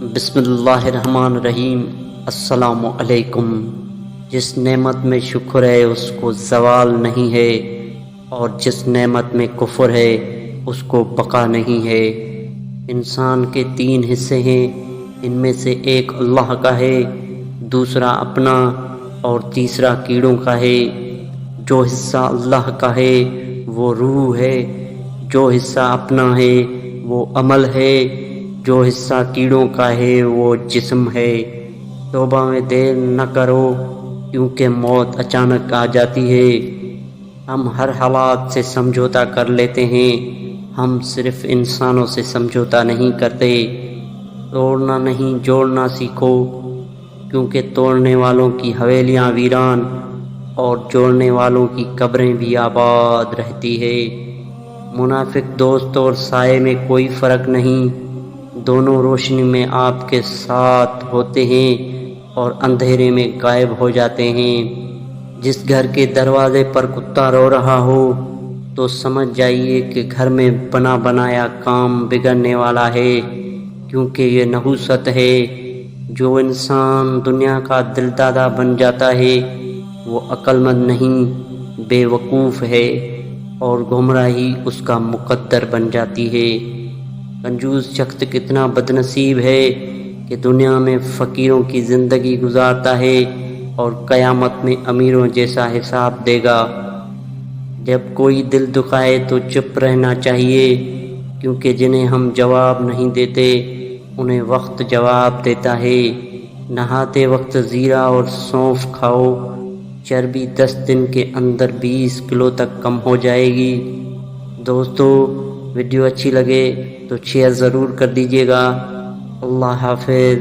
بسم اللہ الرحمن الرحیم۔ السلام علیکم۔ جس نعمت میں شکر ہے اس کو زوال نہیں ہے، اور جس نعمت میں کفر ہے اس کو بقا نہیں ہے۔ انسان کے 3 حصے ہیں، ان میں سے ایک اللہ کا ہے، دوسرا اپنا اور تیسرا کیڑوں کا ہے۔ جو حصہ اللہ کا ہے وہ روح ہے، جو حصہ اپنا ہے وہ عمل ہے، جو حصہ کیڑوں کا ہے وہ جسم ہے۔ توبہ میں دیر نہ کرو کیونکہ موت اچانک آ جاتی ہے۔ ہم ہر حالات سے سمجھوتا کر لیتے ہیں، ہم صرف انسانوں سے سمجھوتا نہیں کرتے۔ توڑنا نہیں جوڑنا سیکھو، کیونکہ توڑنے والوں کی حویلیاں ویران اور جوڑنے والوں کی قبریں بھی آباد رہتی ہے۔ منافق دوست اور سائے میں کوئی فرق نہیں، دونوں روشنی میں آپ کے ساتھ ہوتے ہیں اور اندھیرے میں غائب ہو جاتے ہیں۔ جس گھر کے دروازے پر کتا رو رہا ہو تو سمجھ جائیے کہ گھر میں بنا بنایا کام بگڑنے والا ہے، کیونکہ یہ نحوست ہے۔ جو انسان دنیا کا دل دادا بن جاتا ہے وہ عقل مند نہیں، بے وقوف ہے، اور گمراہی اس کا مقدر بن جاتی ہے۔ کنجوس شخص کتنا بد نصیب ہے کہ دنیا میں فقیروں کی زندگی گزارتا ہے اور قیامت میں امیروں جیسا حساب دے گا۔ جب کوئی دل دکھائے تو چپ رہنا چاہیے، کیونکہ جنہیں ہم جواب نہیں دیتے انہیں وقت جواب دیتا ہے۔ نہاتے وقت زیرہ اور سونف کھاؤ، چربی 10 دن کے اندر 20 کلو تک کم ہو جائے گی۔ دوستو، ویڈیو اچھی لگے تو شیئر ضرور کر دیجیے گا۔ اللہ حافظ۔